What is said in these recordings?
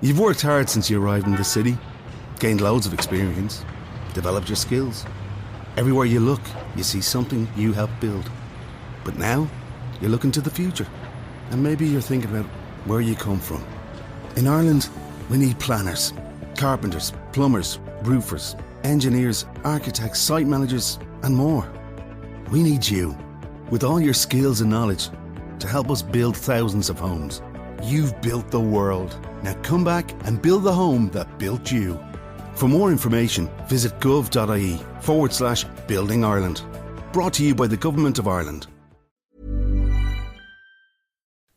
You've worked hard since you arrived in the city, gained loads of experience, developed your skills. Everywhere you look, you see something you helped build. But now, you're looking to the future, and maybe you're thinking about where you come from. In Ireland, we need planners, carpenters, plumbers, roofers, engineers, architects, site managers, and more. We need you, with all your skills and knowledge, to help us build thousands of homes. You've built the world. Now come back and build the home that built you. For more information, visit gov.ie/Building Ireland. Brought to you by the Government of Ireland.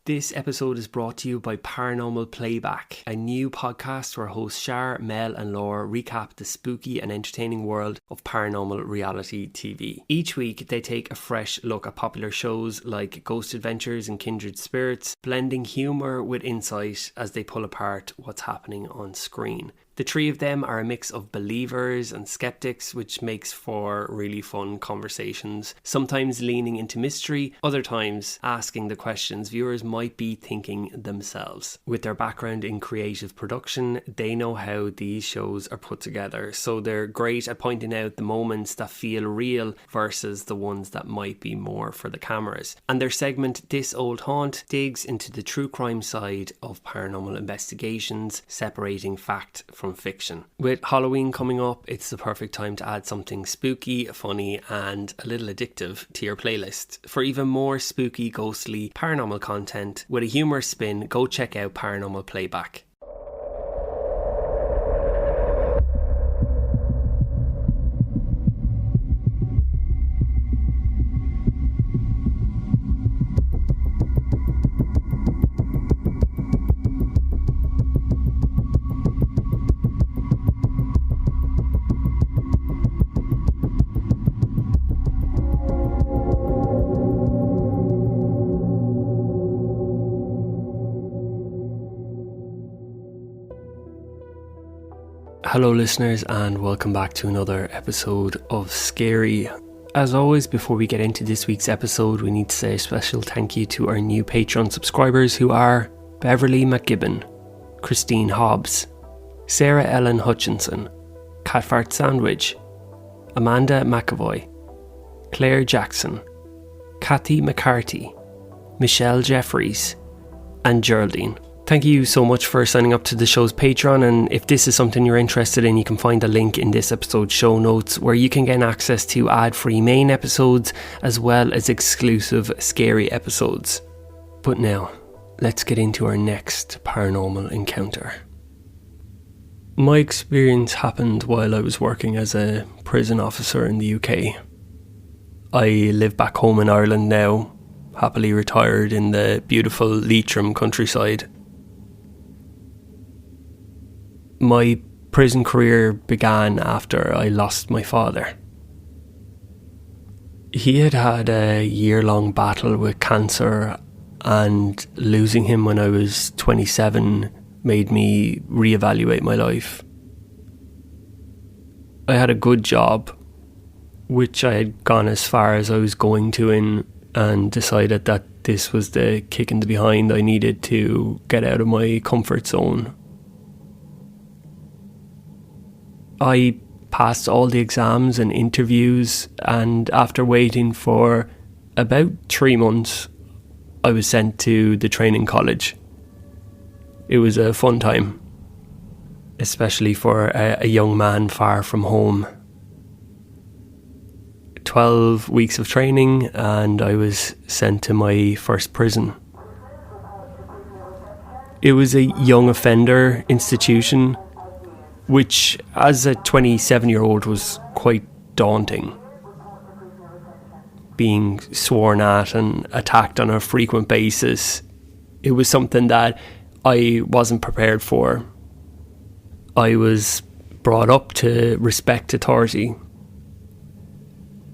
This episode is brought to you by Paranormal Playback, a new podcast where hosts Shar, Mel and Laura recap the spooky and entertaining world of paranormal reality TV. Each week they take a fresh look at popular shows like Ghost Adventures and Kindred Spirits, blending humour with insight as they pull apart what's happening on screen. The three of them are a mix of believers and skeptics, which makes for really fun conversations, sometimes leaning into mystery, other times asking the questions viewers might be thinking themselves. With their background in creative production, they know how these shows are put together, so they're great at pointing out the moments that feel real versus the ones that might be more for the cameras. And their segment, This Old Haunt, digs into the true crime side of paranormal investigations, separating fact from fiction. With Halloween coming up, it's the perfect time to add something spooky, funny and a little addictive to your playlist. For even more spooky, ghostly, paranormal content with a humorous spin, go check out Paranormal Playback. Hello listeners, and welcome back to another episode of Scary. As always, before we get into this week's episode, we need to say a special thank you to our new Patreon subscribers, who are Beverly McGibbon, Christine Hobbs, Sarah Ellen Hutchinson, Catfart Sandwich, Amanda McAvoy, Claire Jackson, Kathy McCarthy, Michelle Jeffries and Geraldine. Thank you so much for signing up to the show's Patreon, and if this is something you're interested in, you can find a link in this episode's show notes where you can gain access to ad-free main episodes as well as exclusive scary episodes. But now, let's get into our next paranormal encounter. My experience happened while I was working as a prison officer in the UK. I live back home in Ireland now, happily retired in the beautiful Leitrim countryside. My prison career began after I lost my father. He had had a year-long battle with cancer, and losing him when I was 27 made me reevaluate my life. I had a good job, which I had gone as far as I was going to in, and decided that this was the kick in the behind I needed to get out of my comfort zone. I passed all the exams and interviews, and after waiting for about 3 months, I was sent to the training college. It was a fun time, especially for a young man far from home. 12 weeks of training and I was sent to my first prison. It was a young offender institution, which as a 27-year-old was quite daunting. Being sworn at and attacked on a frequent basis, it was something that I wasn't prepared for. I was brought up to respect authority,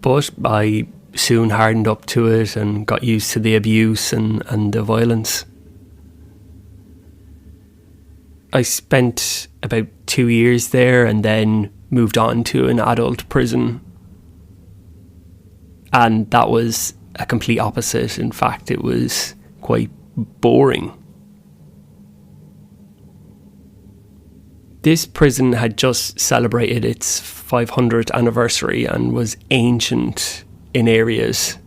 but I soon hardened up to it and got used to the abuse and the violence. I spent about 2 years there and then moved on to an adult prison. And that was a complete opposite. In fact, it was quite boring. This prison had just celebrated its 500th anniversary and was ancient in areas.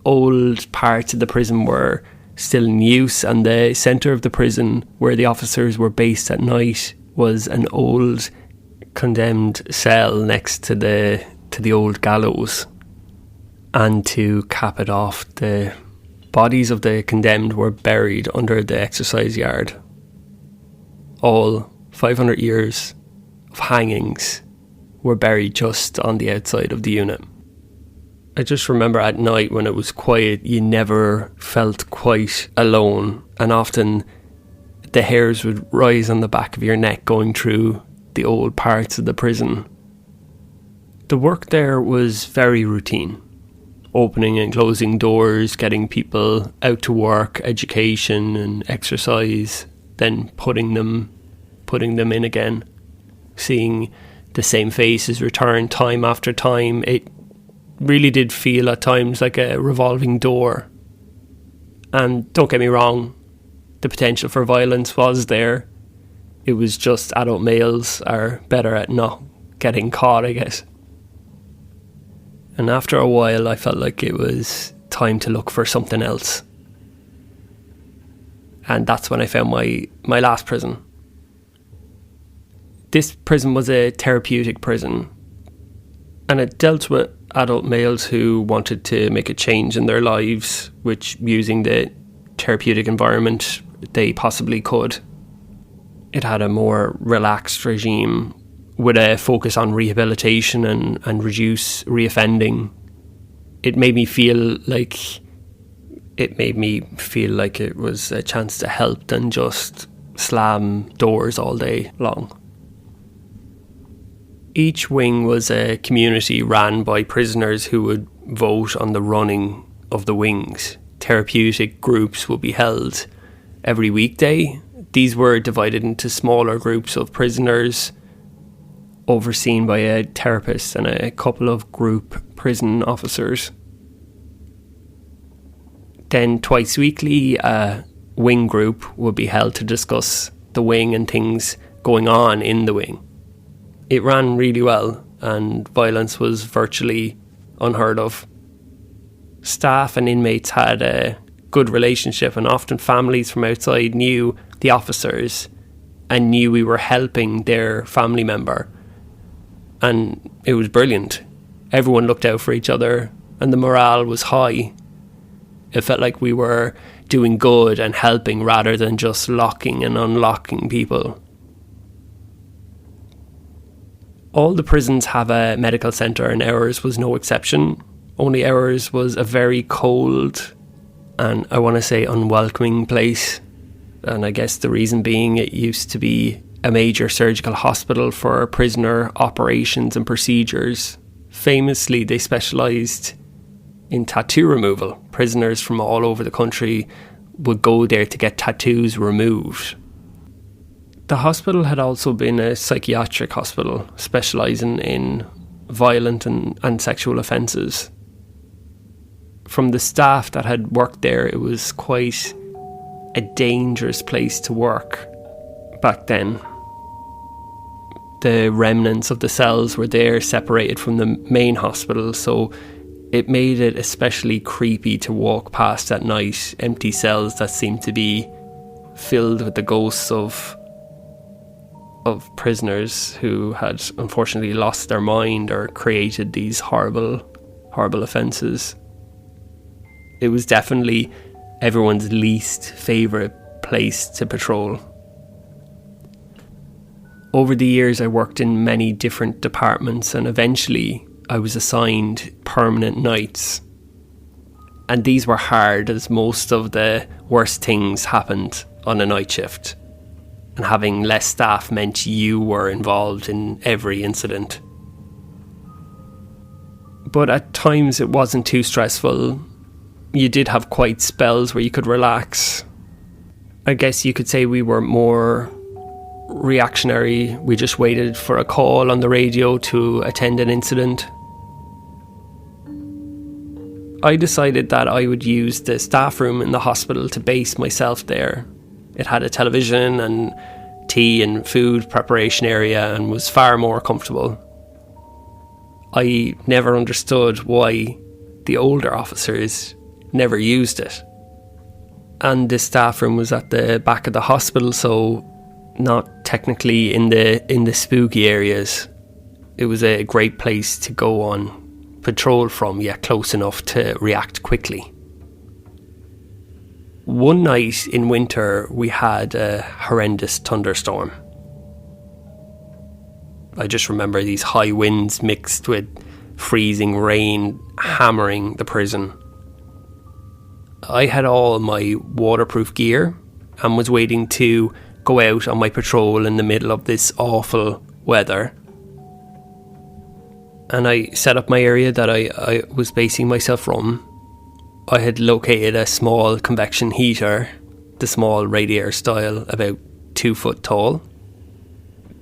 Old parts of the prison were still in use, and the centre of the prison, where the officers were based at night, was an old condemned cell next to the old gallows. And to cap it off, the bodies of the condemned were buried under the exercise yard. All 500 years of hangings were buried just on the outside of the unit. I just remember at night when it was quiet, you never felt quite alone, and often the hairs would rise on the back of your neck going through the old parts of the prison. The work there was very routine. Opening and closing doors, getting people out to work, education and exercise, then putting them in again. Seeing the same faces return time after time. It really did feel at times like a revolving door. And don't get me wrong, the potential for violence was there. It was just adult males are better at not getting caught, I guess. And after a while, I felt like it was time to look for something else. And that's when I found my last prison. This prison was a therapeutic prison, and it dealt with adult males who wanted to make a change in their lives, which using the therapeutic environment they possibly could. It had a more relaxed regime with a focus on rehabilitation and reduce reoffending. It made me feel like it was a chance to help than just slam doors all day long. Each wing was a community ran by prisoners who would vote on the running of the wings. Therapeutic groups would be held every weekday. These were divided into smaller groups of prisoners, overseen by a therapist and a couple of group prison officers. Then twice weekly, a wing group would be held to discuss the wing and things going on in the wing. It ran really well, and violence was virtually unheard of. Staff and inmates had a good relationship, and often families from outside knew the officers and knew we were helping their family member. And it was brilliant. Everyone looked out for each other and the morale was high. It felt like we were doing good and helping rather than just locking and unlocking people. All the prisons have a medical centre, and ours was no exception. Only ours was a very cold and, I want to say, unwelcoming place. And I guess the reason being it used to be a major surgical hospital for prisoner operations and procedures. Famously, they specialised in tattoo removal. Prisoners from all over the country would go there to get tattoos removed. The hospital had also been a psychiatric hospital, specialising in violent and sexual offences. From the staff that had worked there, it was quite a dangerous place to work back then. The remnants of the cells were there, separated from the main hospital, so it made it especially creepy to walk past at night, empty cells that seemed to be filled with the ghosts of prisoners who had unfortunately lost their mind or created these horrible offences. It was definitely everyone's least favourite place to patrol. Over the years I worked in many different departments, and eventually I was assigned permanent nights. And these were hard, as most of the worst things happened on a night shift. And having less staff meant you were involved in every incident. But at times it wasn't too stressful. You did have quiet spells where you could relax. I guess you could say we were more reactionary. We just waited for a call on the radio to attend an incident. I decided that I would use the staff room in the hospital to base myself there. It had a television and tea and food preparation area and was far more comfortable. I never understood why the older officers never used it. And the staff room was at the back of the hospital, so not technically in the spooky areas. It was a great place to go on patrol from, yet close enough to react quickly. One night in winter, we had a horrendous thunderstorm. I just remember these high winds mixed with freezing rain hammering the prison. I had all my waterproof gear and was waiting to go out on my patrol in the middle of this awful weather. And I set up my area that I was basing myself from. I had located a small convection heater, the small radiator style, about 2 foot tall.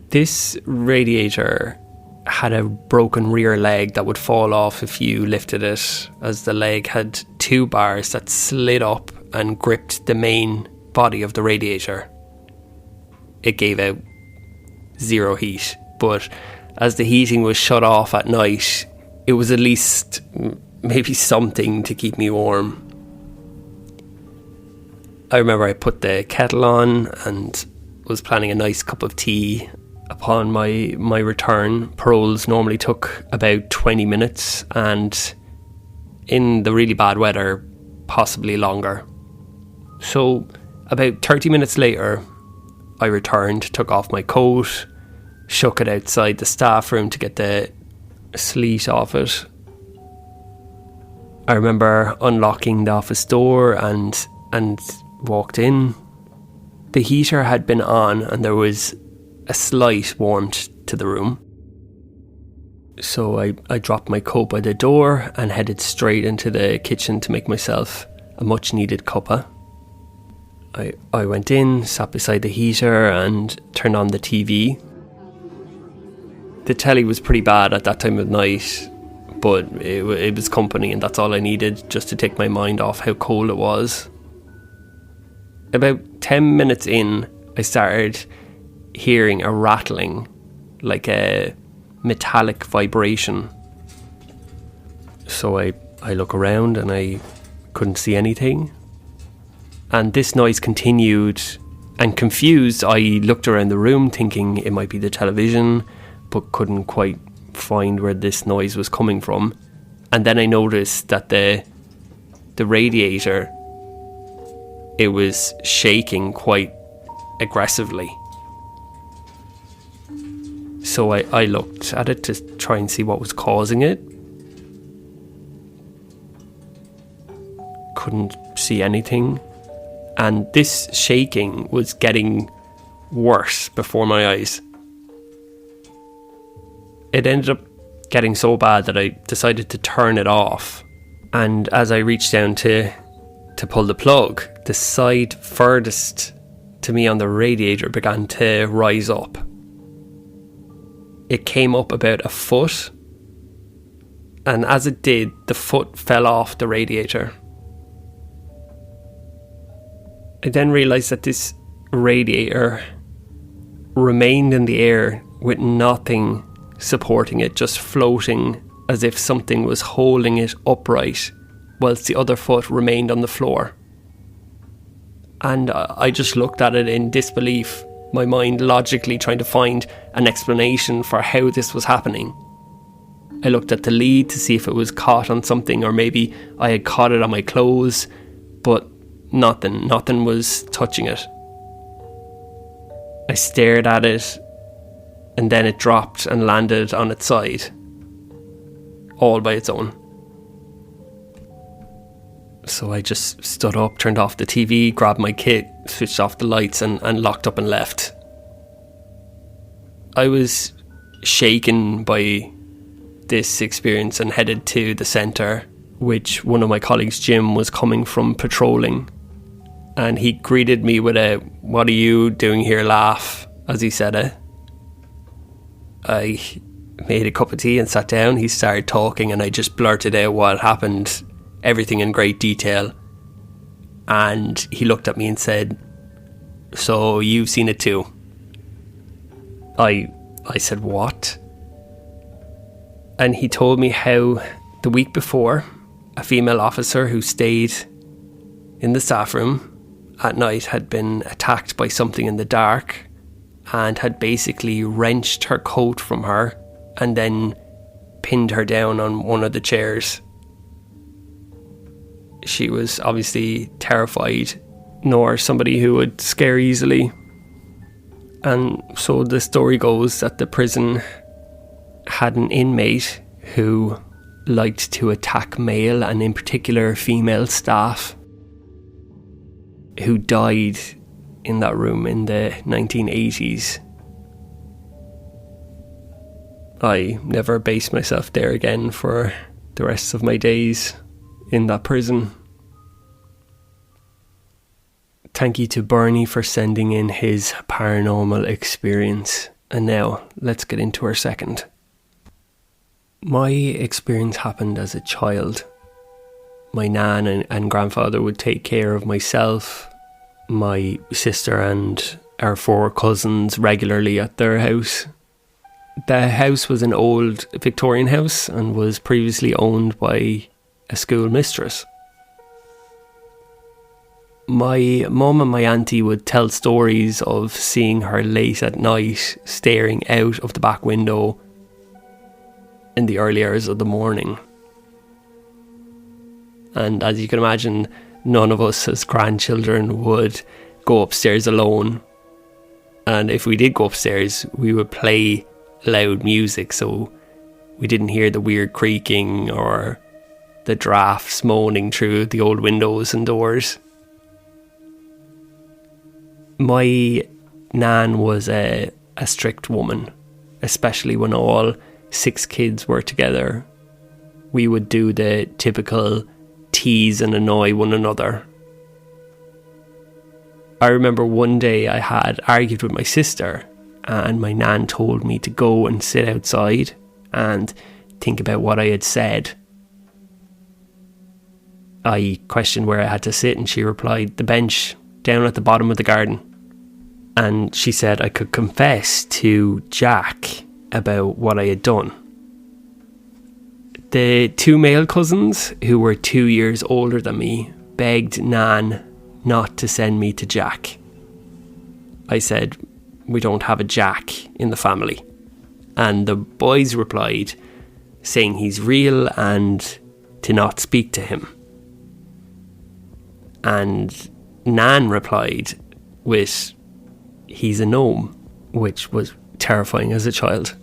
This radiator had a broken rear leg that would fall off if you lifted it, as the leg had 2 bars that slid up and gripped the main body of the radiator. It gave out zero heat, but as the heating was shut off at night, it was at least maybe something to keep me warm. I remember I put the kettle on and was planning a nice cup of tea. Upon my return, paroles normally took about 20 minutes, and in the really bad weather, possibly longer. So about 30 minutes later, I returned, took off my coat, shook it outside the staff room to get the sleet off it. I remember unlocking the office door and walked in. The heater had been on and there was a slight warmth to the room. So I dropped my coat by the door and headed straight into the kitchen to make myself a much needed cuppa. I went in, sat beside the heater and turned on the TV. The telly was pretty bad at that time of night, but it was company, and that's all I needed just to take my mind off how cold it was. About 10 minutes in, I started hearing a rattling, like a metallic vibration. So I look around and I couldn't see anything. And this noise continued, and confused, I looked around the room thinking it might be the television, but couldn't quite find where this noise was coming from. And then I noticed that the radiator, it was shaking quite aggressively. So I looked at it to try and see what was causing it. Couldn't see anything. And this shaking was getting worse before my eyes. It ended up getting so bad that I decided to turn it off. And as I reached down to pull the plug, the side furthest to me on the radiator began to rise up. It came up about a foot, and as it did, the foot fell off the radiator. I then realised that this radiator remained in the air with nothing supporting it, just floating as if something was holding it upright whilst the other foot remained on the floor. And I just looked at it in disbelief, my mind logically trying to find an explanation for how this was happening. I looked at the lead to see if it was caught on something, or maybe I had caught it on my clothes, but nothing was touching it. I stared at it, and then it dropped and landed on its side, all by its own. So I just stood up, turned off the TV, grabbed my kit, switched off the lights and locked up and left. I was shaken by this experience and headed to the centre, which one of my colleagues, Jim, was coming from patrolling. And he greeted me with a "What are you doing here?" laugh as he said it. I made a cup of tea and sat down. He started talking and I just blurted out what happened, everything in great detail. And he looked at me and said, "So you've seen it too?" I said, what? And he told me how the week before, a female officer who stayed in the staff room at night had been attacked by something in the dark and had basically wrenched her coat from her and then pinned her down on one of the chairs. She was obviously terrified, nor somebody who would scare easily. And so the story goes that the prison had an inmate who liked to attack male and in particular female staff who died in that room in the 1980s. I never based myself there again for the rest of my days in that prison. Thank you to Bernie for sending in his paranormal experience. And now, let's get into our second. My experience happened as a child. My nan and grandfather would take care of myself, my sister and our 4 cousins regularly at their house. The house was an old Victorian house and was previously owned by a school mistress. My mum and my auntie would tell stories of seeing her late at night staring out of the back window in the early hours of the morning. And as you can imagine, none of us as grandchildren would go upstairs alone. And if we did go upstairs, we would play loud music so we didn't hear the weird creaking or the drafts moaning through the old windows and doors. My nan was a strict woman, especially when all 6 kids were together. We would do the typical tease and annoy one another. I remember one day I had argued with my sister and my nan told me to go and sit outside and think about what I had said. I questioned where I had to sit and she replied, the bench down at the bottom of the garden. And she said I could confess to Jack about what I had done. The 2 male cousins, who were 2 years older than me, begged Nan not to send me to Jack. I said, we don't have a Jack in the family. And the boys replied, saying he's real and to not speak to him. And Nan replied with, he's a gnome, which was terrifying as a child.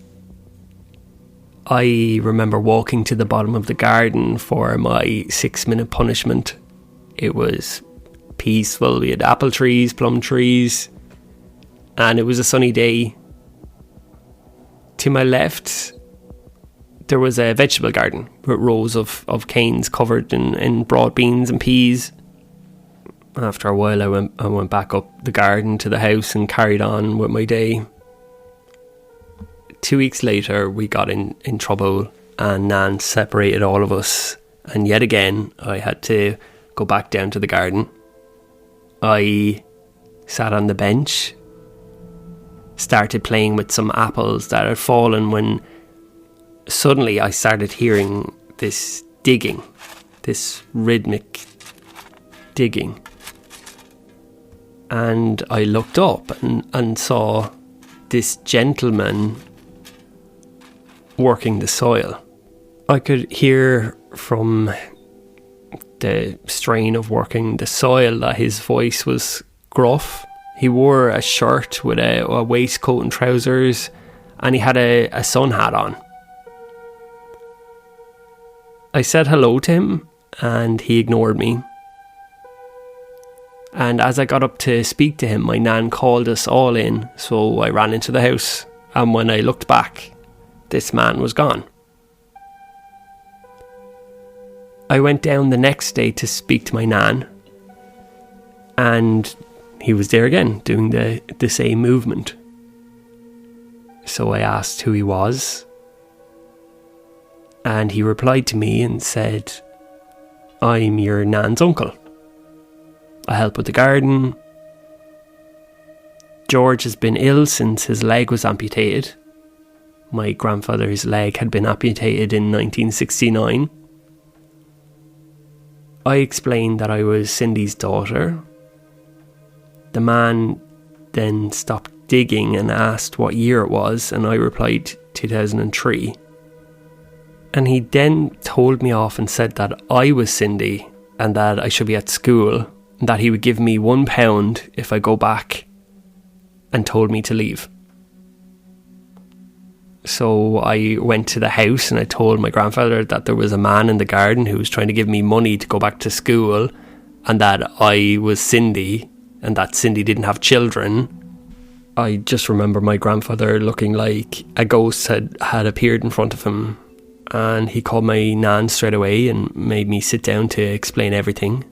I remember walking to the bottom of the garden for my 6-minute punishment. It was peaceful. We had apple trees, plum trees, and it was a sunny day. To my left, there was a vegetable garden with rows of canes covered in broad beans and peas. After a while, I went back up the garden to the house and carried on with my day. 2 weeks later, we got in trouble and Nan separated all of us. And yet again, I had to go back down to the garden. I sat on the bench, started playing with some apples that had fallen when suddenly I started hearing this digging, this rhythmic digging. And I looked up and saw this gentleman working the soil. I could hear from the strain of working the soil that his voice was gruff. He wore a shirt with a waistcoat and trousers, and he had a sun hat on. I said hello to him and he ignored me. And as I got up to speak to him, my nan called us all in, so I ran into the house. And when I looked back, this man was gone. I went down the next day to speak to my nan, and he was there again, doing the same movement. So I asked who he was, and he replied to me and said, I'm your nan's uncle. I help with the garden. George has been ill since his leg was amputated. My grandfather's leg had been amputated in 1969. I explained that I was Cindy's daughter. The man then stopped digging and asked what year it was, and I replied 2003. And he then told me off and said that I was Cindy and that I should be at school, and that he would give me £1 if I go back, and told me to leave. So I went to the house and I told my grandfather that there was a man in the garden who was trying to give me money to go back to school, and that I was Cindy and that Cindy didn't have children. I just remember my grandfather looking like a ghost had appeared in front of him, and he called my nan straight away and made me sit down to explain everything.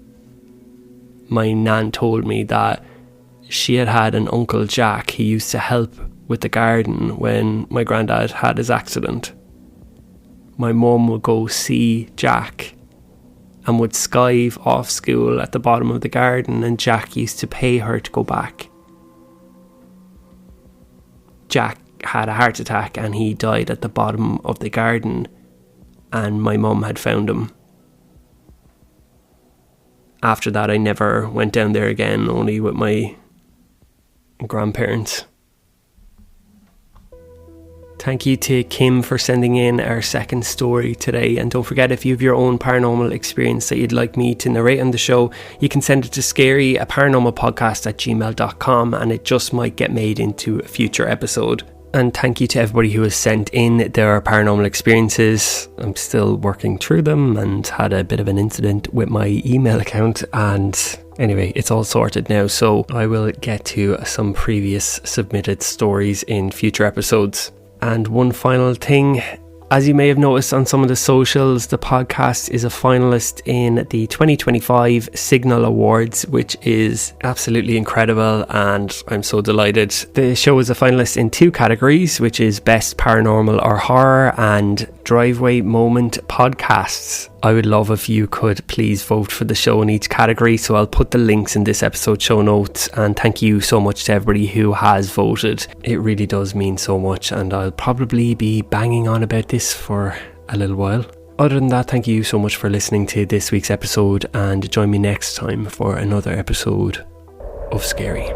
My nan told me that she had an uncle Jack. He used to help with the garden when my granddad had his accident. My mum would go see Jack and would skive off school at the bottom of the garden, and Jack used to pay her to go back. Jack had a heart attack and he died at the bottom of the garden, and my mum had found him. After that, I never went down there again, only with my grandparents. Thank you to Kim for sending in our second story today. And don't forget, if you have your own paranormal experience that you'd like me to narrate on the show, you can send it to scaryaparanormalpodcast@gmail.com, and it just might get made into a future episode. And thank you to everybody who has sent in their paranormal experiences. I'm still working through them and had a bit of an incident with my email account, and anyway, it's all sorted now, so I will get to some previous submitted stories in future episodes. And one final thing, as you may have noticed on some of the socials, the podcast is a finalist in the 2025 Signal Awards, which is absolutely incredible, and I'm so delighted. The show is a finalist in 2 categories, which is Best Paranormal or Horror and Driveway Moment Podcasts. I would love if you could please vote for the show in each category, so I'll put the links in this episode show notes, and thank you so much to everybody who has voted. It really does mean so much, and I'll probably be banging on about this for a little while. Other than that, thank you so much for listening to this week's episode, and join me next time for another episode of Scary.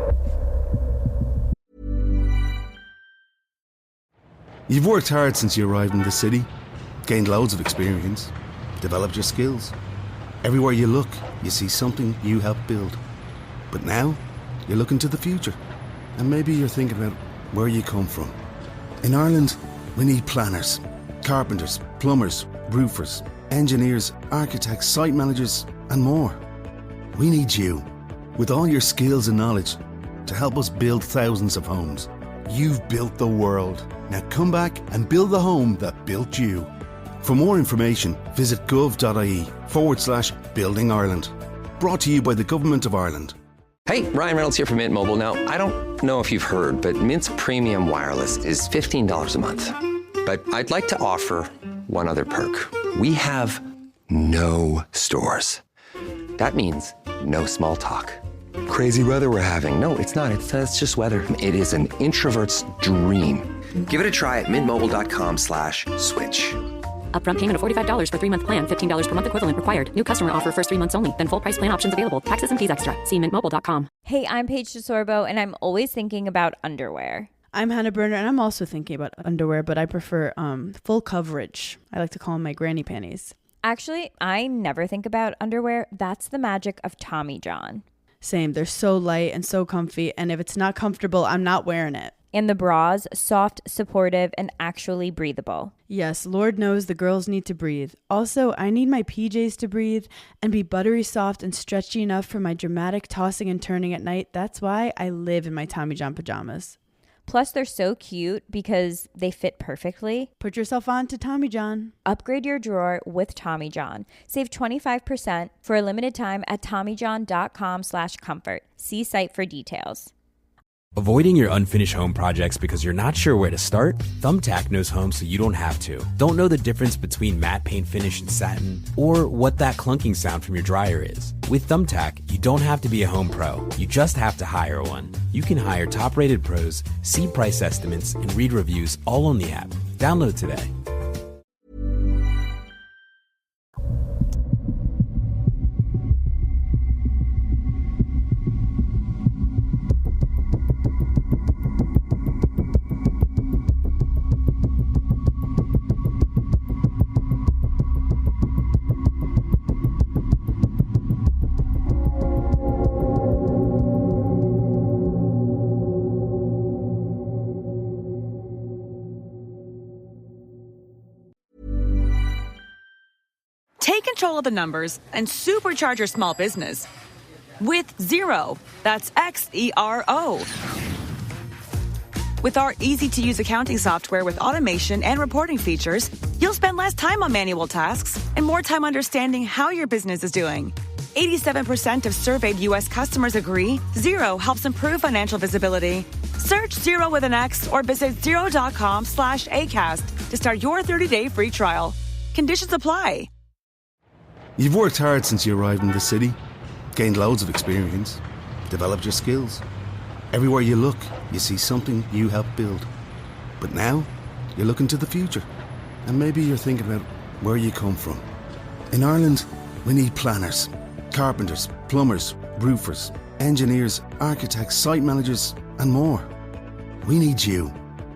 You've worked hard since you arrived in the city, gained loads of experience, developed your skills. Everywhere you look, you see something you helped build. But now, you're looking to the future. And maybe you're thinking about where you come from. In Ireland, we need planners, carpenters, plumbers, roofers, engineers, architects, site managers, and more. We need you, with all your skills and knowledge, to help us build thousands of homes. You've built the world. Now come back and build the home that built you. For more information, visit gov.ie/Building Ireland. Brought to you by the Government of Ireland. Hey, Ryan Reynolds here from Mint Mobile. Now, I don't know if you've heard, but Mint's premium wireless is $15 a month. But I'd like to offer one other perk. We have no stores. That means no small talk. Crazy weather we're having. No, it's not. It's just weather. It is an introvert's dream. Give it a try at mintmobile.com/switch. Upfront payment of $45 for 3-month plan. $15 per month equivalent required. New customer offer first 3 months only. Then full price plan options available. Taxes and fees extra. See mintmobile.com. Hey, I'm Paige DeSorbo, and I'm always thinking about underwear. I'm Hannah Burner, and I'm also thinking about underwear, but I prefer full coverage. I like to call them my granny panties. Actually, I never think about underwear. That's the magic of Tommy John. Same. They're so light and so comfy, and if it's not comfortable, I'm not wearing it. And the bras, soft, supportive, and actually breathable. Yes, Lord knows the girls need to breathe. Also, I need my PJs to breathe and be buttery soft and stretchy enough for my dramatic tossing and turning at night. That's why I live in my Tommy John pajamas. Plus, they're so cute because they fit perfectly. Put yourself on to Tommy John. Upgrade your drawer with Tommy John. Save 25% for a limited time at TommyJohn.com/comfort. See site for details. Avoiding your unfinished home projects because you're not sure where to start? Thumbtack knows home so you don't have to. Don't know the difference between matte paint finish and satin? Or what that clunking sound from your dryer is? With Thumbtack, you don't have to be a home pro. You just have to hire one. You can hire top-rated pros, see price estimates, and read reviews all on the app. Download today. Take control of the numbers and supercharge your small business with Xero. That's Xero. With our easy-to-use accounting software with automation and reporting features, you'll spend less time on manual tasks and more time understanding how your business is doing. 87% of surveyed U.S. customers agree Xero helps improve financial visibility. Search Xero with an X or visit Xero.com/ACAST to start your 30-day free trial. Conditions apply. You've worked hard since you arrived in the city, gained loads of experience, developed your skills. Everywhere you look, you see something you helped build. But now, you're looking to the future. And maybe you're thinking about where you come from. In Ireland, we need planners, carpenters, plumbers, roofers, engineers, architects, site managers, and more. We need you,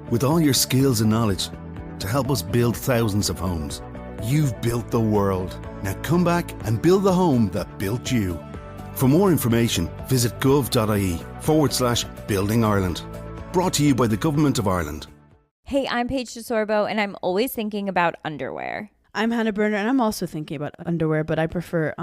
with all your skills and knowledge, to help us build thousands of homes. You've built the world. Now come back and build the home that built you. For more information, visit gov.ie/Building Ireland. Brought to you by the Government of Ireland. Hey, I'm Paige DeSorbo, and I'm always thinking about underwear. I'm Hannah Berner, and I'm also thinking about underwear, but I prefer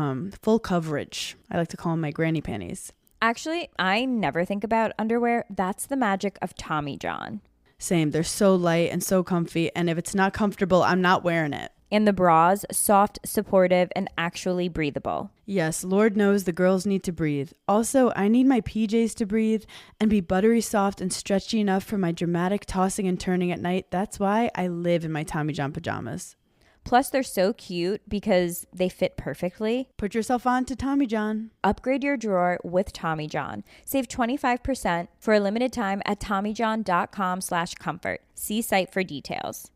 full coverage. I like to call them my granny panties. Actually, I never think about underwear. That's the magic of Tommy John. Same. They're so light and so comfy, and if it's not comfortable, I'm not wearing it. And the bras, soft, supportive, and actually breathable. Yes, Lord knows the girls need to breathe. Also, I need my PJs to breathe and be buttery soft and stretchy enough for my dramatic tossing and turning at night. That's why I live in my Tommy John pajamas. Plus, they're so cute because they fit perfectly. Put yourself on to Tommy John. Upgrade your drawer with Tommy John. Save 25% for a limited time at TommyJohn.com/comfort. See site for details.